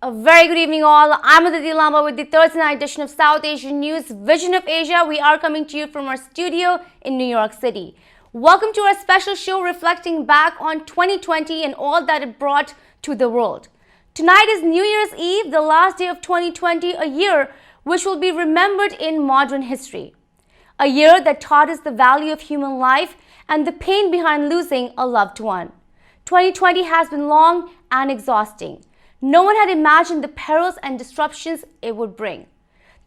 A very good evening all. I'm Aditi Lamba with the Thursday night edition of South Asian News, Vision of Asia. We are coming to you from our studio in New York City. Welcome to our special show reflecting back on 2020 and all that it brought to the world. Tonight is New Year's Eve, the last day of 2020, a year which will be remembered in modern history. A year that taught us the value of human life and the pain behind losing a loved one. 2020 has been long and exhausting. No one had imagined the perils and disruptions it would bring.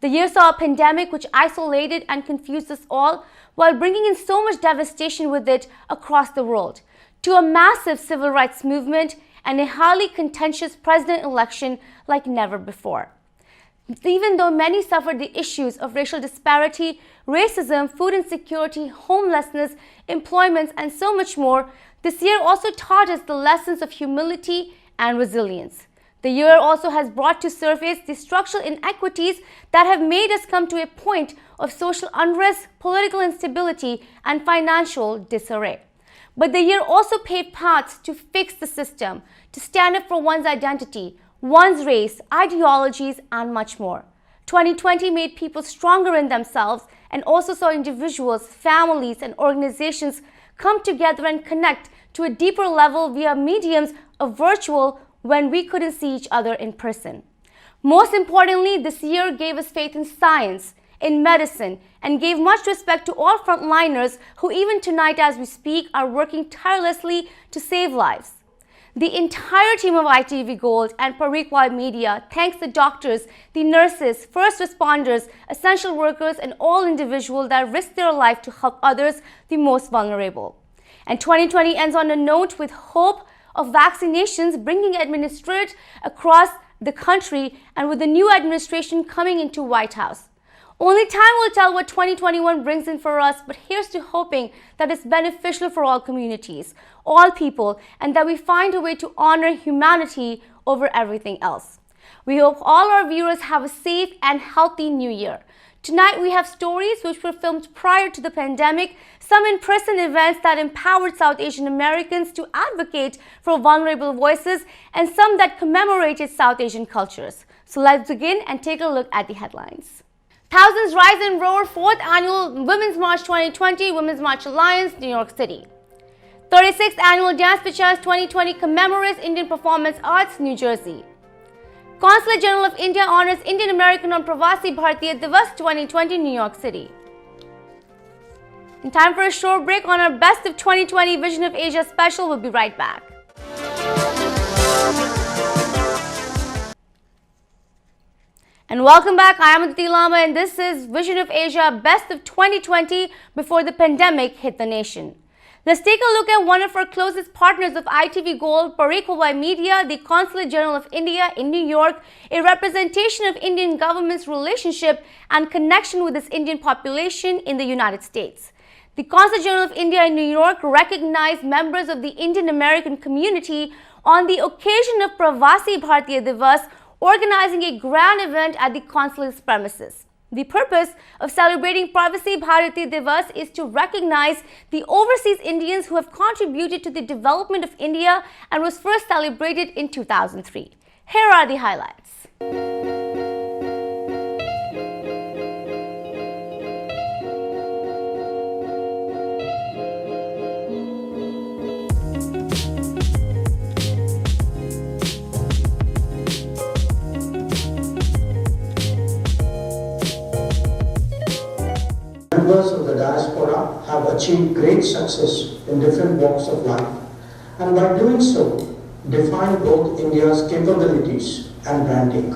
The year saw a pandemic which isolated and confused us all while bringing in so much devastation with it across the world, to a massive civil rights movement and a highly contentious president election like never before. Even though many suffered the issues of racial disparity, racism, food insecurity, homelessness, employment, and so much more, this year also taught us the lessons of humility and resilience. The year also has brought to surface the structural inequities that have made us come to a point of social unrest, political instability, and financial disarray. But the year also paved paths to fix the system, to stand up for one's identity, one's race, ideologies, and much more. 2020 made people stronger in themselves and also saw individuals, families, and organizations come together and connect to a deeper level via mediums of virtual when we couldn't see each other in person. Most importantly, this year gave us faith in science, in medicine, and gave much respect to all frontliners who even tonight as we speak are working tirelessly to save lives. The entire team of ITV Gold and Parikwa Media thanks the doctors, the nurses, first responders, essential workers, and all individuals that risk their life to help others, the most vulnerable. And 2020 ends on a note with hope of vaccinations bringing administered across the country and with the new administration coming into White House. Only time will tell what 2021 brings in for us, but here's to hoping that it's beneficial for all communities, all people, and that we find a way to honor humanity over everything else. We hope all our viewers have a safe and healthy new year. Tonight we have stories which were filmed prior to the pandemic, some in-person events that empowered South Asian Americans to advocate for vulnerable voices, and some that commemorated South Asian cultures. So let's begin and take a look at the headlines. Thousands rise and roar, 4th Annual Women's March 2020, Women's March Alliance, New York City. 36th Annual Dance Pichas 2020 Commemorates Indian Performance Arts, New Jersey. Consulate General of India honors Indian American on Pravasi Bharatiya Divas 2020, New York City. In time for a short break on our Best of 2020 Vision of Asia special. We'll be right back. And welcome back. I am Aditi Lamba and this is Vision of Asia Best of 2020 before the pandemic hit the nation. Let's take a look at one of our closest partners of ITV Gold, Parikwa Media, the Consulate General of India in New York, a representation of Indian government's relationship and connection with its Indian population in the United States. The Consulate General of India in New York recognized members of the Indian American community on the occasion of Pravasi Bharatiya Divas, organizing a grand event at the consulate's premises. The purpose of celebrating Pravasi Bharatiya Divas is to recognize the overseas Indians who have contributed to the development of India and was first celebrated in 2003. Here are the highlights. Members of the diaspora have achieved great success in different walks of life, and by doing so, define both India's capabilities and branding.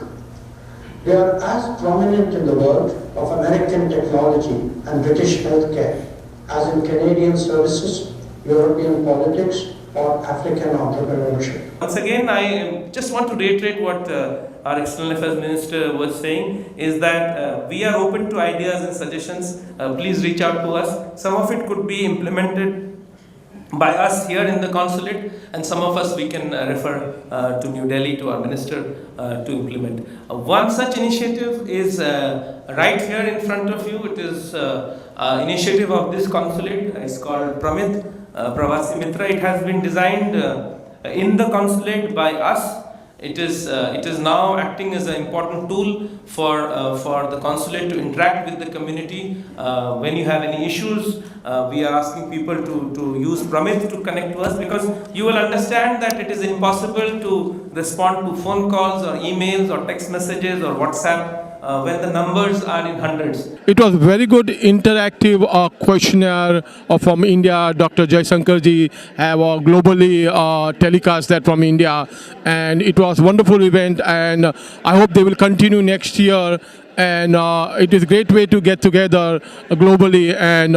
They are as prominent in the world of American technology and British healthcare as in Canadian services, European politics, or African entrepreneurship. Once again, I just want to reiterate what our External Affairs Minister was saying, is that we are open to ideas and suggestions. Please reach out to us. Some of it could be implemented by us here in the consulate, and some of us we can refer to New Delhi, to our minister to implement. One such initiative is right here in front of you. It is initiative of this consulate. It's called Pravasi Mitra. It has been designed in the consulate by us It is now acting as an important tool for the consulate to interact with the community. When you have any issues, we are asking people to use Pramit to connect to us, because you will understand that it is impossible to respond to phone calls or emails or text messages or WhatsApp when the numbers are in hundreds. It was very good interactive questionnaire from India. Dr. Jaisankarji have globally telecast that from India, and it was wonderful event, and I hope they will continue next year. And it is a great way to get together globally and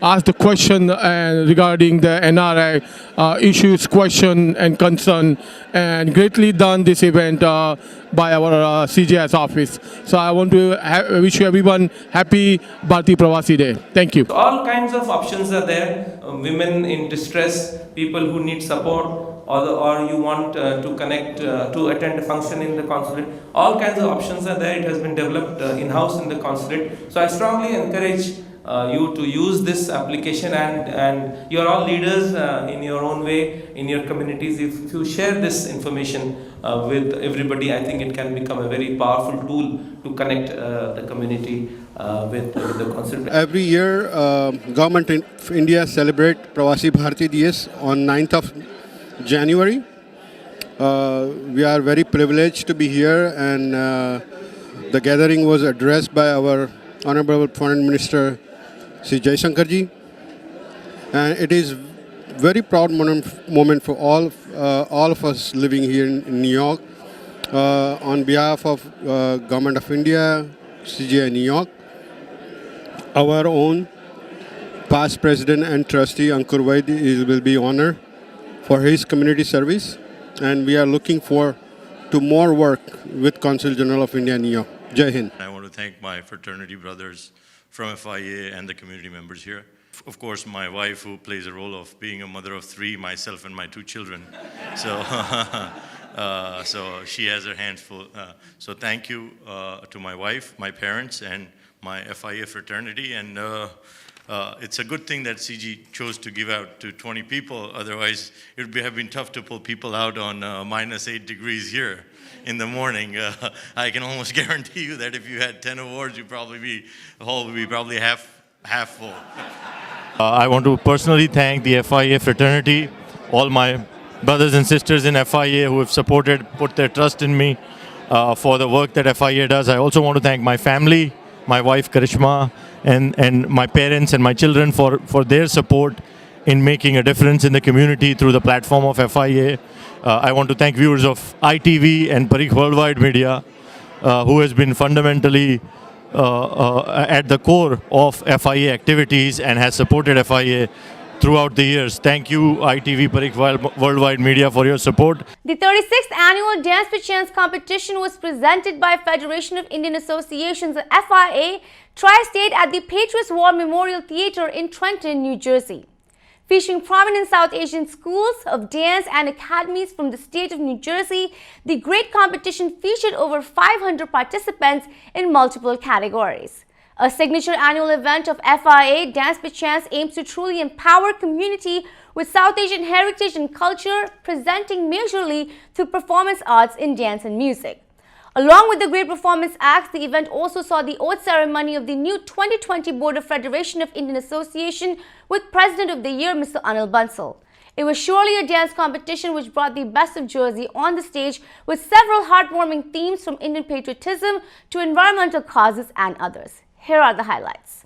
ask the question regarding the NRI issues, question and concern, and greatly done this event by our CJS office. So I want to wish you everyone happy Bharatiya Pravasi Day. Thank you. All kinds of options are there. Women in distress, people who need support, or you want to connect to attend a function in the consulate. All kinds of options are there. It has been developed in-house in the consulate. So I strongly encourage you to use this application, and you are all leaders in your own way in your communities. If you share this information with everybody, I think it can become a very powerful tool to connect the community with the consulate. Every year, Government of India celebrate Pravasi Bharatiya Divas on 9th of January. We are very privileged to be here, and the gathering was addressed by our Honorable Foreign Minister Sri Jaisankarji, and it is very proud moment for all of us living here in New York. On behalf of Government of India, CGI New York, our own past President and Trustee Ankur Vaid will be honored for his community service, and we are looking for to more work with Consul General of India, New York. Jai Hind. I want to thank my fraternity brothers from FIA and the community members here. Of course, my wife, who plays a role of being a mother of three, myself and my two children. So, so she has her hands full. So thank you to my wife, my parents, and my FIA fraternity. And it's a good thing that CG chose to give out to 20 people. Otherwise, it would have been tough to pull people out on -8 degrees here in the morning. I can almost guarantee you that if you had 10 awards, the hall would be probably half full. I want to personally thank the FIA fraternity, all my brothers and sisters in FIA who have put their trust in me for the work that FIA does. I also want to thank my family, my wife Karishma, and my parents and my children for their support in making a difference in the community through the platform of FIA. I want to thank viewers of ITV and Parikh Worldwide Media, who has been fundamentally at the core of FIA activities and has supported FIA throughout the years. Thank you, ITV Parikh Worldwide Media, for your support. The 36th Annual Dance by Chance competition was presented by Federation of Indian Associations, FIA, Tri-State at the Patriots War Memorial Theatre in Trenton, New Jersey. Featuring prominent South Asian schools of dance and academies from the state of New Jersey, the great competition featured over 500 participants in multiple categories. A signature annual event of FIA, Dance by Chance aims to truly empower community with South Asian heritage and culture, presenting majorly through performance arts in dance and music. Along with the great performance acts, the event also saw the oath ceremony of the new 2020 Board of Federation of Indian Association with President of the Year, Mr. Anil Bansal. It was surely a dance competition which brought the best of Jersey on the stage with several heartwarming themes from Indian patriotism to environmental causes and others. Here are the highlights.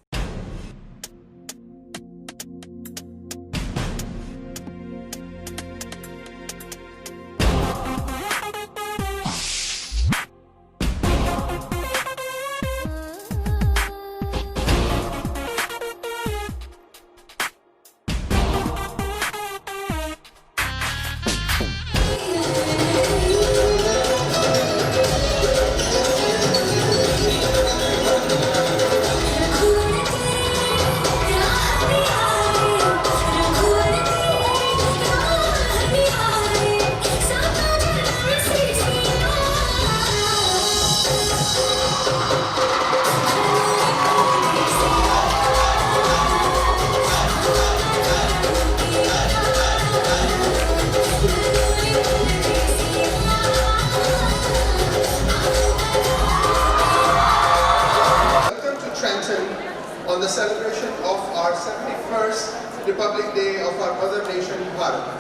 71st Republic Day of our mother nation, Bharat.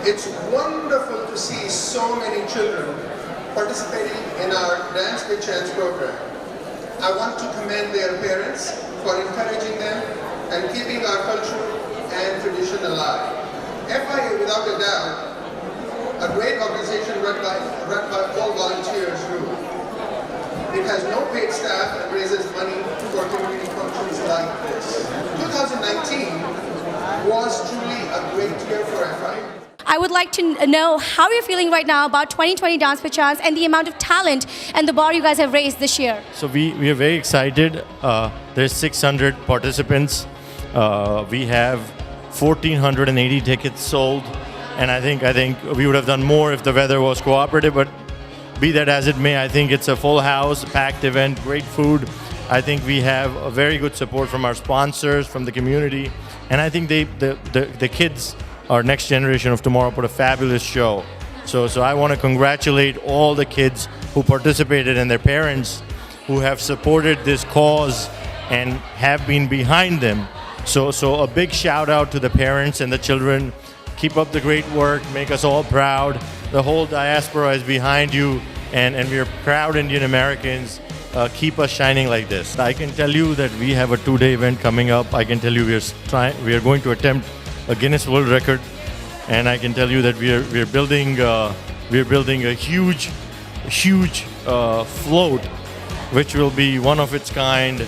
It's wonderful to see so many children participating in our Dance with Chance program. I want to commend their parents for encouraging them and keeping our culture and tradition alive. FIA, without a doubt, a great organization run by all volunteers group. It has no paid staff and raises money for community functions like this. 2019 was truly a great year for FIA. I would like to know how you're feeling right now about 2020 Dance with Chance and the amount of talent and the bar you guys have raised this year. So we are very excited. There's 600 participants. We have 1,480 tickets sold. And I think we would have done more if the weather was cooperative, but be that as it may, I think it's a full house, packed event, great food. I think we have a very good support from our sponsors, from the community, and I think the kids, our next generation of tomorrow, put a fabulous show. So I want to congratulate all the kids who participated and their parents who have supported this cause and have been behind them. So a big shout out to the parents and the children. Keep up the great work, make us all proud. The whole diaspora is behind you, and we are proud Indian Americans. Keep us shining like this. I can tell you that we have a 2-day event coming up. I can tell you we are going to attempt a Guinness World Record, and I can tell you that we are building a huge float, which will be one of its kind.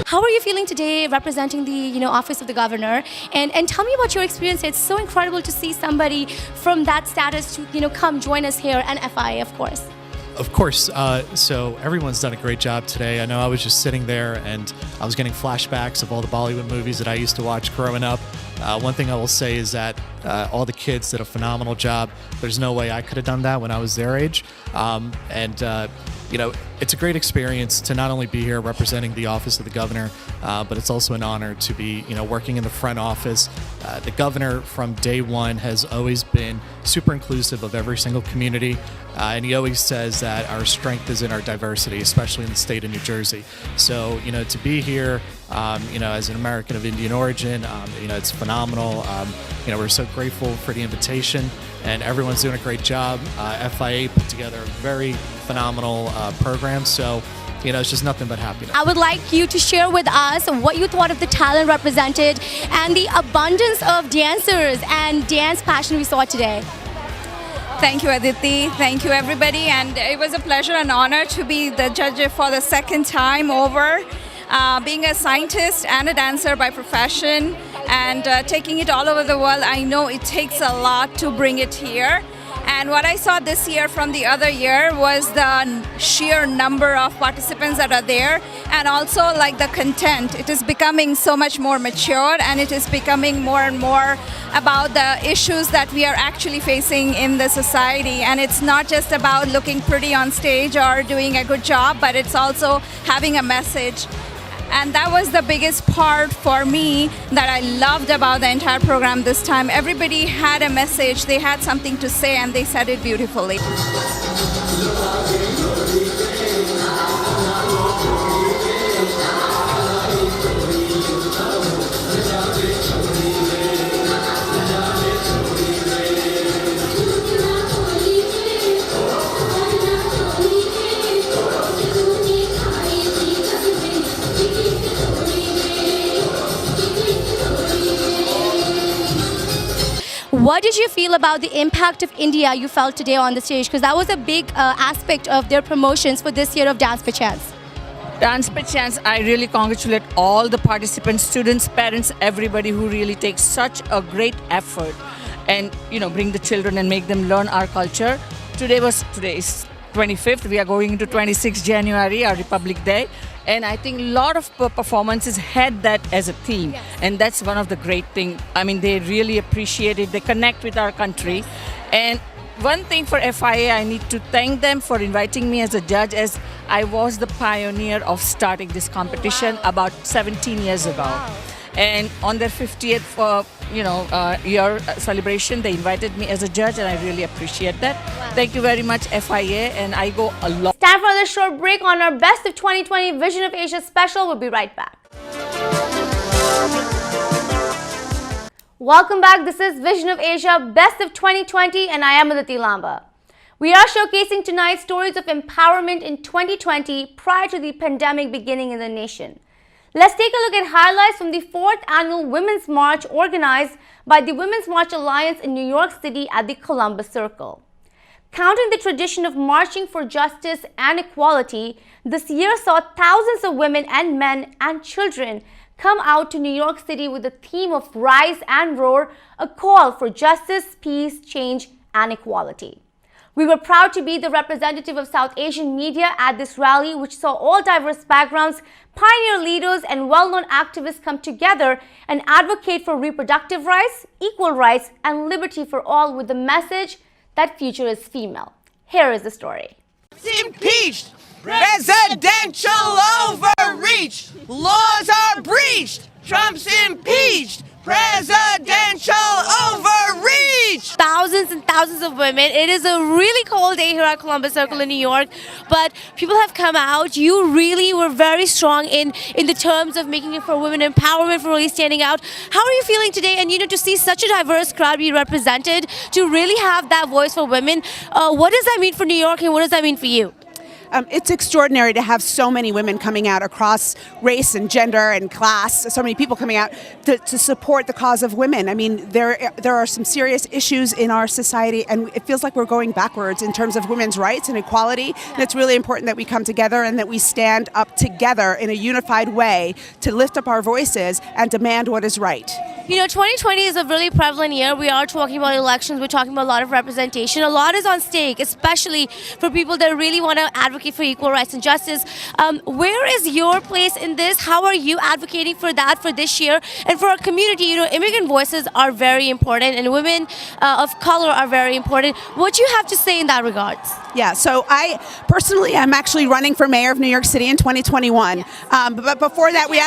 How are you feeling today representing the office of the governor? And tell me about your experience. It's so incredible to see somebody from that status to come join us here and FIA, of course. Of course. So everyone's done a great job today. I know I was just sitting there and I was getting flashbacks of all the Bollywood movies that I used to watch growing up. One thing I will say is that all the kids did a phenomenal job. There's no way I could have done that when I was their age. It's a great experience to not only be here representing the office of the governor, but it's also an honor to be, working in the front office. The governor from day one has always been super inclusive of every single community. And he always says that our strength is in our diversity, especially in the state of New Jersey. So, to be here, as an American of Indian origin, it's phenomenal. We're so grateful for the invitation, and everyone's doing a great job. FIA put together a very phenomenal program, so it's just nothing but happiness. I would like you to share with us what you thought of the talent represented and the abundance of dancers and dance passion we saw today. Thank you, Aditi. Thank you, everybody. And it was a pleasure and honor to be the judge for the second time over. Being a scientist and a dancer by profession and taking it all over the world, I know it takes a lot to bring it here. And what I saw this year from the other year was the sheer number of participants that are there, and also like the content. It is becoming so much more mature, and it is becoming more and more about the issues that we are actually facing in the society. And it's not just about looking pretty on stage or doing a good job, but it's also having a message. And that was the biggest part for me that I loved about the entire program this time. Everybody had a message, they had something to say, and they said it beautifully. What did you feel about the impact of India you felt today on the stage? Because that was a big aspect of their promotions for this year of Dance for Chance. Dance for Chance, I really congratulate all the participants, students, parents, everybody who really takes such a great effort and bring the children and make them learn our culture. Today is 25th. We are going into 26th January, our Republic Day. And I think a lot of performances had that as a theme. And that's one of the great things. I mean, they really appreciate it. They connect with our country. And one thing for FIA, I need to thank them for inviting me as a judge, as I was the pioneer of starting this competition about 17 years ago. And on their 50th year celebration, they invited me as a judge, and I really appreciate that. Thank you very much, FIA, and I go a lot. Time for another short break on our Best of 2020 Vision of Asia special. We'll be right back. Welcome back. This is Vision of Asia, Best of 2020, and I am Aditi Lamba. We are showcasing tonight stories of empowerment in 2020 prior to the pandemic beginning in the nation. Let's take a look at highlights from the 4th Annual Women's March organized by the Women's March Alliance in New York City at the Columbus Circle. Counting the tradition of marching for justice and equality, this year saw thousands of women and men and children come out to New York City with the theme of Rise and Roar, a call for justice, peace, change, and equality. We were proud to be the representative of South Asian media at this rally, which saw all diverse backgrounds, pioneer leaders, and well-known activists come together and advocate for reproductive rights, equal rights, and liberty for all, with the message that future is female. Here is the story. Impeached, presidential overreach, laws are breached, Trump's impeached, presidential overreach. Thousands and thousands of women. It is a really cold day here at Columbus Circle in New York, but people have come out. You really were very strong in the terms of making it for women empowerment, for really standing out. How are you feeling today? And to see such a diverse crowd be represented, to really have that voice for women, what does that mean for New York, and what does that mean for you? It's extraordinary to have so many women coming out across race and gender and class, so many people coming out to support the cause of women. I mean, there are some serious issues in our society, and it feels like we're going backwards in terms of women's rights and equality. And it's really important that we come together and that we stand up together in a unified way to lift up our voices and demand what is right. 2020 is a really prevalent year. We are talking about elections. We're talking about a lot of representation. A lot is on stake, especially for people that really want to advocate for equal rights and justice. Where is your place in this? How are you advocating for that for this year? And for our community, immigrant voices are very important, and women of color are very important. What do you have to say in that regard? Yeah, so I personally am actually running for mayor of New York City in 2021. But before that, we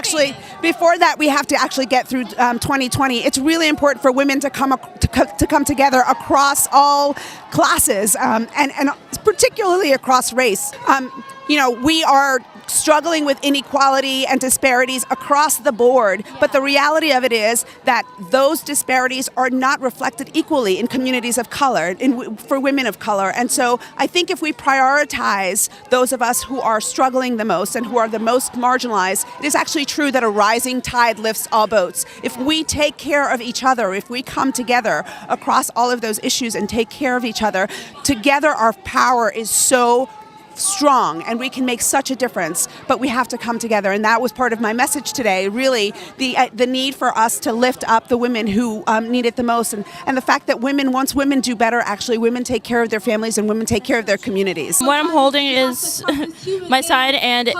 have to actually get through 2020. It's really important for women to come together across all classes, and particularly across race. We are struggling with inequality and disparities across the board, but the reality of it is that those disparities are not reflected equally in communities of color, for women of color. And so I think if we prioritize those of us who are struggling the most and who are the most marginalized, it is actually true that a rising tide lifts all boats. If we take care of each other, if we come together across all of those issues and take care of each other, together our power is so strong, and we can make such a difference, but we have to come together. And that was part of my message today, really the need for us to lift up the women who need it the most, and the fact that once women do better, actually women take care of their families and women take care of their communities. What I'm holding is my side, and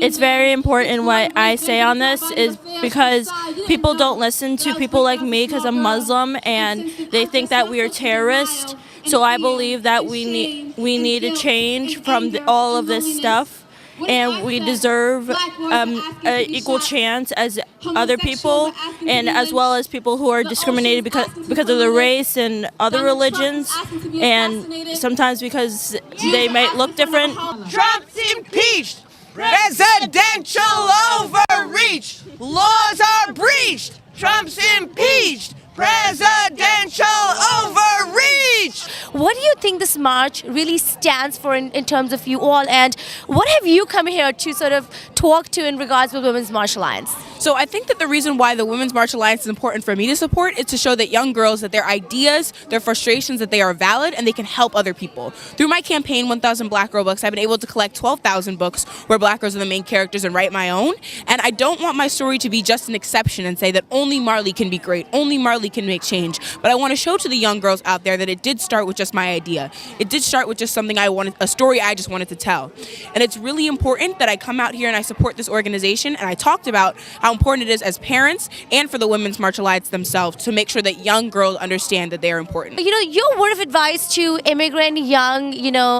it's very important what I say on this, is because people don't listen to people like me because I'm Muslim, and they think that we are terrorists. So I believe that we need a change from all of this stuff, and we deserve an equal chance as other people, and as well as people who are discriminated because of their race and other religions, and sometimes because they might look different. Trump's impeached, presidential overreach, laws are breached, Trump's impeached, presidential overreach. What do you think this march really stands for in terms of you all, and what have you come here to sort of talk to in regards with Women's March Alliance? So I think that the reason why the Women's March Alliance is important for me to support is to show that young girls, that their ideas, their frustrations, that they are valid and they can help other people. Through my campaign, 1,000 Black Girl Books, I've been able to collect 12,000 books where Black girls are the main characters and write my own. And I don't want my story to be just an exception and say that only Marley can be great, only Marley can make change. But I want to show to the young girls out there that it did start with just my idea. It did start with just something I wanted, a story I just wanted to tell. And it's really important that I come out here and I support this organization, and I talked about how important it is as parents and for the Women's March Alliance themselves to make sure that young girls understand that they're important. You know, your word of advice to immigrant young,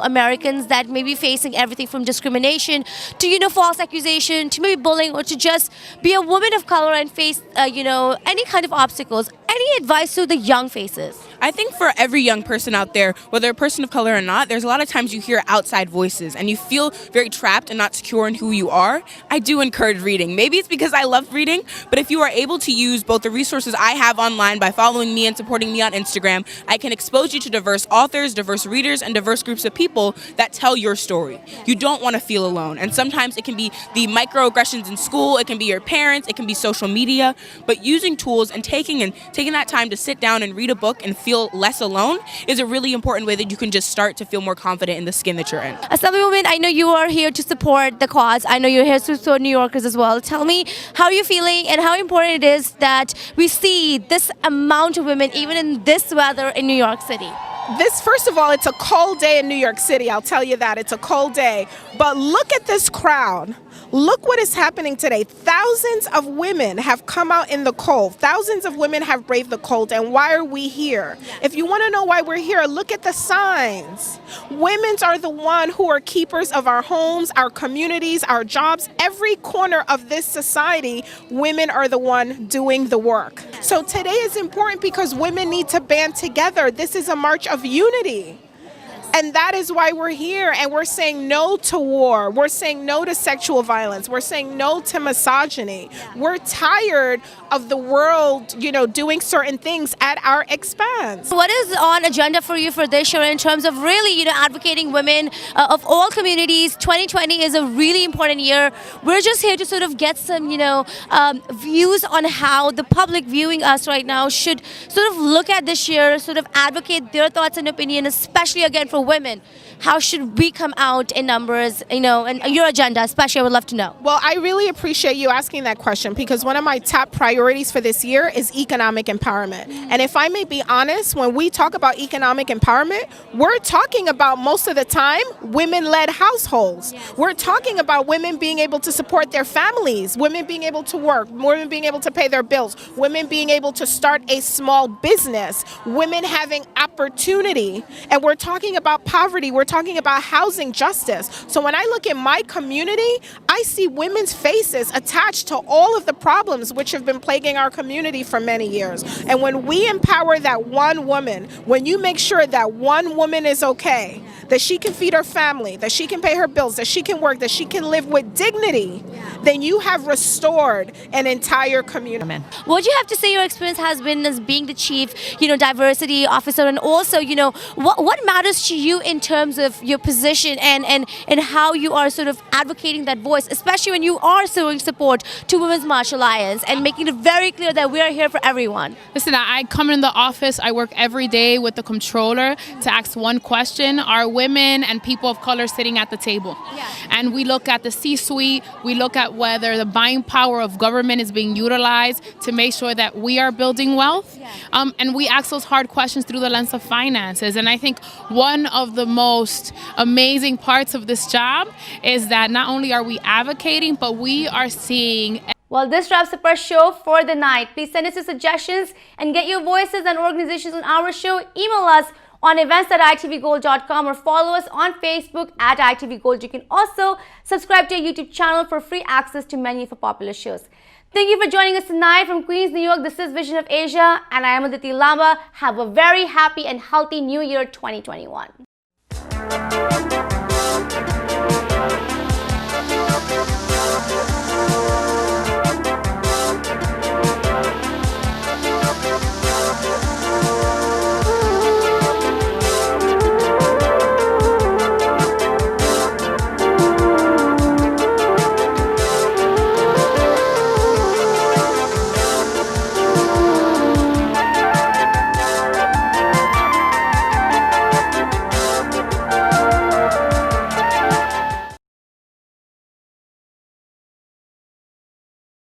Americans that may be facing everything from discrimination to, false accusation, to maybe bullying, or to just be a woman of color and face, any kind of obstacles. Any advice to the young faces? I think for every young person out there, whether a person of color or not, there's a lot of times you hear outside voices and you feel very trapped and not secure in who you are. I do encourage reading. Maybe it's because I love reading, but if you are able to use both the resources I have online by following me and supporting me on Instagram, I can expose you to diverse authors, diverse readers, and diverse groups of people that tell your story. You don't want to feel alone. And sometimes it can be the microaggressions in school, it can be your parents, it can be social media, but using tools and taking that time to sit down and read a book and feel less alone is a really important way that you can just start to feel more confident in the skin that you're in. Assalamu women, I know you are here to support the cause. I know you're here to support New Yorkers as well. Tell me how you're feeling and how important it is that we see this amount of women even in this weather in New York City. First of all, it's a cold day in New York City. I'll tell you that. It's a cold day. But look at this crowd. Look what is happening today. Thousands of women have come out in the cold. Thousands of women have braved the cold. And why are we here? If you want to know why we're here, look at the signs. Women are the one who are keepers of our homes, our communities, our jobs. Every corner of this society, women are the one doing the work. So today is important because women need to band together. This is a march of unity. And that is why we're here, and we're saying no to war. We're saying no to sexual violence. We're saying no to misogyny. We're tired of the world, doing certain things at our expense. What is on agenda for you for this year in terms of really, advocating women of all communities? 2020 is a really important year. We're just here to sort of get some, views on how the public viewing us right now should sort of look at this year, sort of advocate their thoughts and opinion, especially again for women. How should we come out in numbers, and your agenda especially, I would love to know. Well, I really appreciate you asking that question because one of my top priorities for this year is economic empowerment. And if I may be honest, when we talk about economic empowerment, we're talking about most of the time women-led households. Yes. We're talking about women being able to support their families, women being able to work, women being able to pay their bills, women being able to start a small business, women having opportunity. And we're talking about poverty. We're talking about housing justice. So when I look at my community, I see women's faces attached to all of the problems which have been plaguing our community for many years. And when we empower that one woman, when you make sure that one woman is okay, that she can feed her family, that she can pay her bills, that she can work, that she can live with dignity, then you have restored an entire community. What do you have to say your experience has been as being the chief, diversity officer, and also, what matters to you in terms of your position and how you are sort of advocating that voice, especially when you are showing support to Women's March Alliance and making it very clear that we are here for everyone? Listen, I come in the office, I work every day with the controller to ask one question: are women and people of color sitting at the table? Yeah. And we look at the C-suite, we look at whether the buying power of government is being utilized to make sure that we are building wealth. Yeah. And we ask those hard questions through the lens of finances. And I think one of the most amazing parts of this job is that not only are we advocating, but we are seeing. Well, this wraps up our show for the night. Please send us your suggestions and get your voices and organizations on our show. Email us on events@itvgold.com or follow us on Facebook @itvgold. You can also subscribe to our YouTube channel for free access to many of our popular shows. Thank you for joining us tonight from Queens, New York. This is Vision of Asia, and I am Aditi Lamba. Have a very happy and healthy New Year 2021.